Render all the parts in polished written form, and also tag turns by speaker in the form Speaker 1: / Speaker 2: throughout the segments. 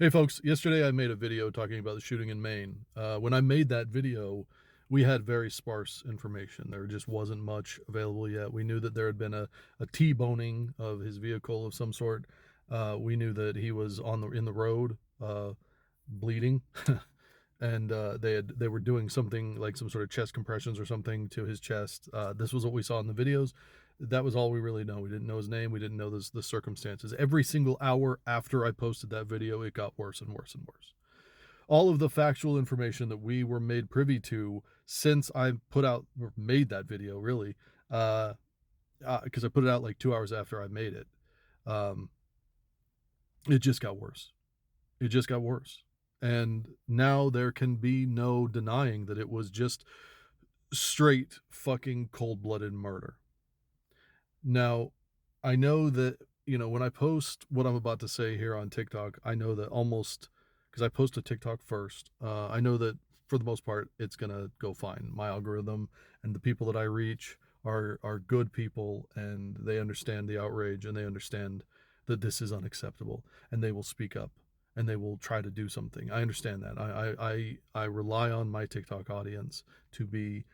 Speaker 1: Hey folks, yesterday I made a video talking about the shooting in Maine. When I made that video, we had very sparse information. There just wasn't much available yet. We knew that there had been a T-boning of his vehicle of some sort. We knew that he was in the road, bleeding, and they were doing something like some sort of chest compressions or something to his chest. This was what we saw in the videos. That was all we really know. We didn't know his name. We didn't know the circumstances. Every single hour after I posted that video, it got worse and worse and worse. All of the factual information that we were made privy to since I put out or made that video, really, because I put it out like 2 hours after I made it, um, it just got worse. It just got worse. And now there can be no denying that it was just straight fucking cold blooded murder. Now, I know that, when I post what I'm about to say here on TikTok, I know that almost because I post to TikTok first, I know that for the most part, it's going to go fine. My algorithm and the people that I reach are good people, and they understand the outrage, and they understand that this is unacceptable, and they will speak up, and they will try to do something. I understand that. I rely on my TikTok audience to be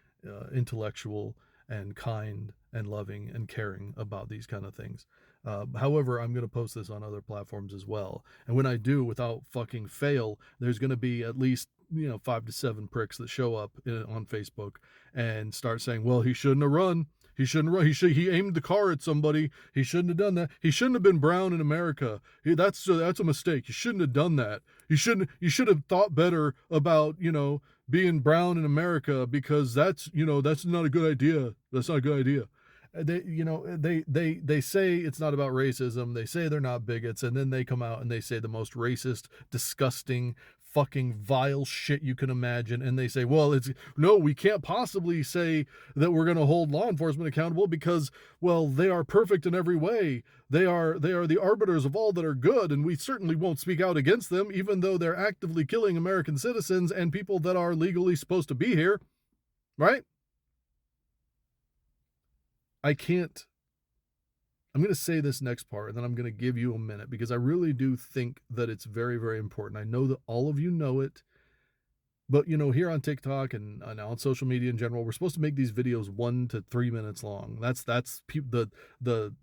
Speaker 1: intellectual and kind and loving and caring about these kind of things. However, I'm going to post this on other platforms as well. And when I do, without fucking fail, there's going to be at least 5 to 7 pricks that show up on Facebook and start saying, "Well, he shouldn't have run. He shouldn't run. He aimed the car at somebody. He shouldn't have done that. He shouldn't have been brown in America. That's a mistake. You shouldn't have done that. You should have thought better about being brown in America, because that's not a good idea. That's not a good idea." They say it's not about racism. They say they're not bigots, and then they come out and they say the most racist, disgusting, fucking vile shit you can imagine. And they say, well, it's no, we can't possibly say that we're going to hold law enforcement accountable because, well, they are perfect in every way. They are the arbiters of all that are good, and we certainly won't speak out against them, even though they're actively killing American citizens and people that are legally supposed to be here, right? I can't. I'm going to say this next part, and then I'm going to give you a minute, because I really do think that it's very, very important. I know that all of you know it, but here on TikTok and on social media in general, we're supposed to make these videos 1 to 3 minutes long. That's the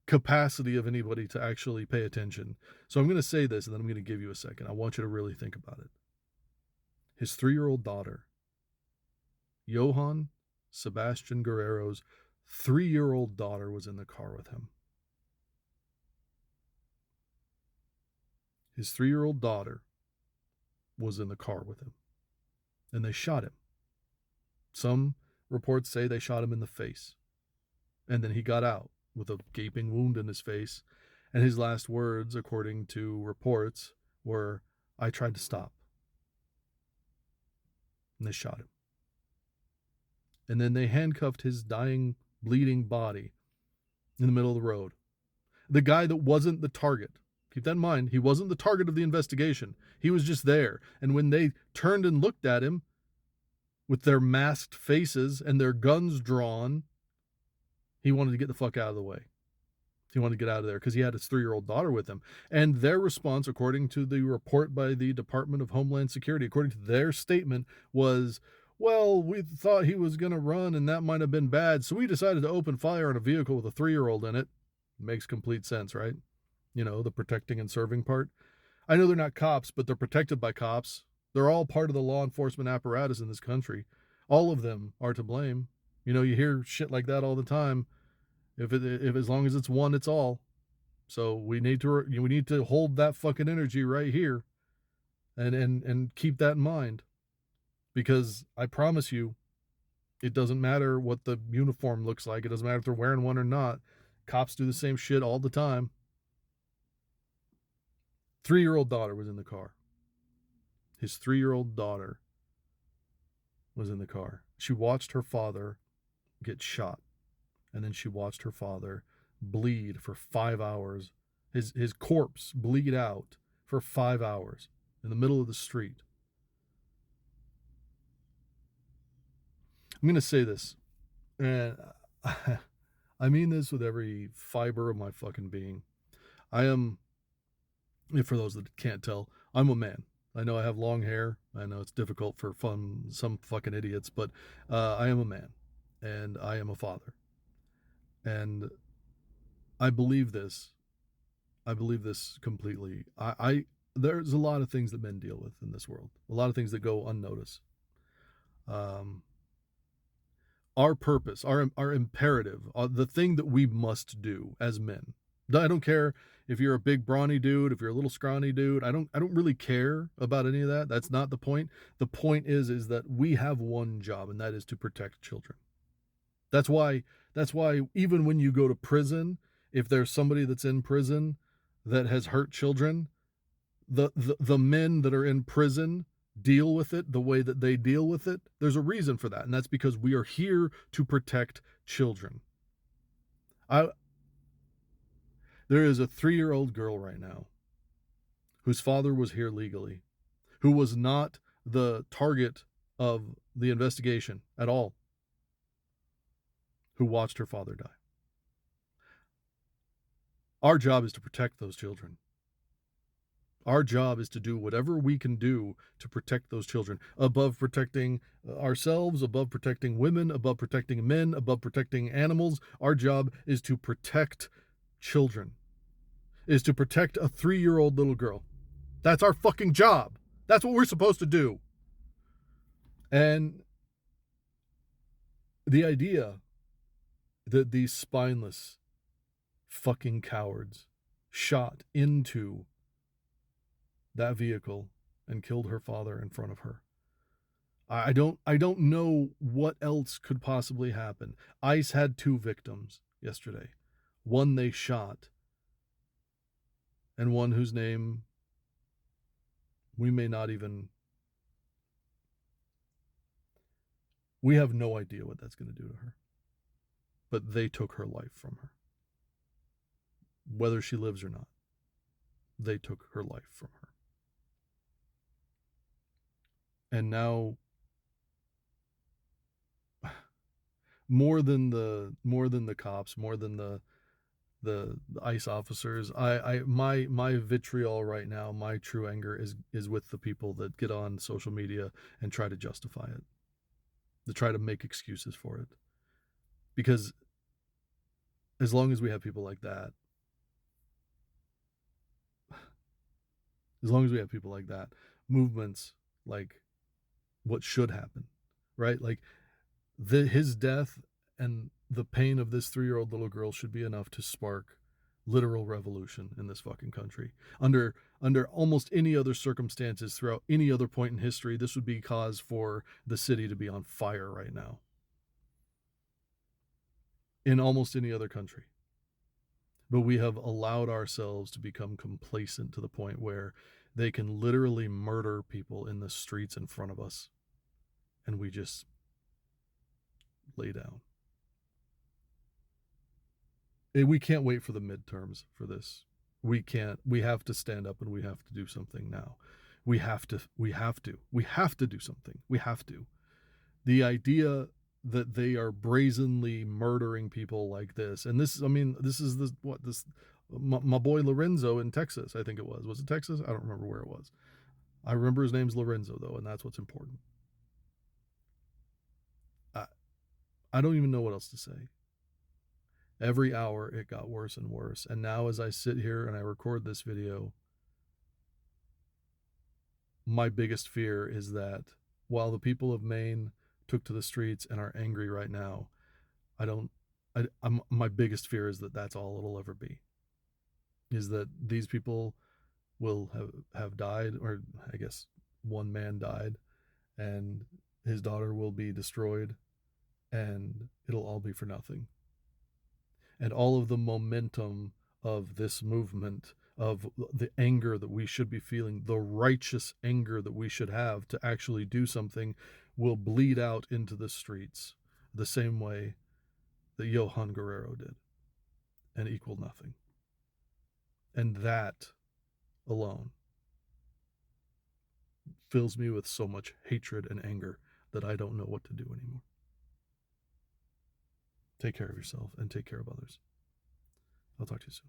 Speaker 1: capacity of anybody to actually pay attention. So I'm going to say this, and then I'm going to give you a second. I want you to really think about it. His 3-year-old daughter, Johann Sebastian Guerrero's 3-year-old daughter, was in the car with him. His 3-year-old daughter was in the car with him, and they shot him. Some reports say they shot him in the face, and then he got out with a gaping wound in his face, and his last words, according to reports, were, "I tried to stop." And they shot him. And then they handcuffed his dying, bleeding body in the middle of the road. The guy that wasn't the target. Keep that in mind. He wasn't the target of the investigation. He was just there. And when they turned and looked at him with their masked faces and their guns drawn, he wanted to get the fuck out of the way. He wanted to get out of there because he had his 3-year-old daughter with him. And their response, according to the report by the Department of Homeland Security, according to their statement, was, well, we thought he was going to run and that might have been bad, so we decided to open fire on a vehicle with a 3-year-old in it. Makes complete sense, right? The protecting and serving part. I know they're not cops, but they're protected by cops. They're all part of the law enforcement apparatus in this country. All of them are to blame. You hear shit like that all the time. If as long as it's one, it's all. So we need to hold that fucking energy right here, and keep that in mind, because I promise you, it doesn't matter what the uniform looks like. It doesn't matter if they're wearing one or not. Cops do the same shit all the time. 3-year-old daughter was in the car. His 3-year-old daughter was in the car. She watched her father get shot, and then she watched her father bleed for 5 hours. His corpse bleed out for 5 hours in the middle of the street. I'm going to say this, and I mean this with every fiber of my fucking being. I am If for those that can't tell, I'm a man. I know I have long hair. I know it's difficult for some fucking idiots, but I am a man, and I am a father, and I believe this. I believe this completely. There's a lot of things that men deal with in this world. A lot of things that go unnoticed. Um, our purpose, our imperative, the thing that we must do as men. I don't care if you're a big brawny dude, if you're a little scrawny dude. I don't really care about any of that. That's not the point. The point is that we have one job, and that is to protect children. That's why that's why even when you go to prison, if there's somebody that's in prison that has hurt children, the men that are in prison deal with it the way that they deal with it. There's a reason for that, and that's because we are here to protect children. I There is a 3-year-old girl right now whose father was here legally, who was not the target of the investigation at all, who watched her father die. Our job is to protect those children. Our job is to do whatever we can do to protect those children, above protecting ourselves, above protecting women, above protecting men, above protecting animals. Our job is to protect children, is to protect a 3-year-old little girl. That's our fucking job. That's what we're supposed to do. And the idea that these spineless fucking cowards shot into that vehicle and killed her father in front of her. I don't know what else could possibly happen. ICE had 2 victims yesterday. One they shot, and one whose name we may not even, we have no idea what that's going to do to her. But they took her life from her. Whether she lives or not, they took her life from her. And now, more than the cops, more than the ICE officers, my vitriol right now, my true anger is with the people that get on social media and try to justify it, to try to make excuses for it. Because as long as we have people like that, movements like what should happen, right? Like his death and the pain of this 3-year-old little girl should be enough to spark literal revolution in this fucking country. Under almost any other circumstances throughout any other point in history, this would be cause for the city to be on fire right now. In almost any other country. But we have allowed ourselves to become complacent to the point where they can literally murder people in the streets in front of us, and we just lay down. We can't wait for the midterms for this. We can't. We have to stand up and we have to do something now. We have to do something. We have to. The idea that they are brazenly murdering people like this, and this, I mean, this is my boy Lorenzo in Texas, I think it was. Was it Texas? I don't remember where it was. I remember his name's Lorenzo, though, and that's what's important. I don't even know what else to say. Every hour it got worse and worse. And now as I sit here and I record this video, my biggest fear is that while the people of Maine took to the streets and are angry right now, my biggest fear is that that's all it'll ever be. Is that these people will have died, or I guess one man died, and his daughter will be destroyed, and it'll all be for nothing. And all of the momentum of this movement, of the anger that we should be feeling, the righteous anger that we should have to actually do something, will bleed out into the streets the same way that Johan Guerrero did, and equal nothing. And that alone fills me with so much hatred and anger that I don't know what to do anymore. Take care of yourself and take care of others. I'll talk to you soon.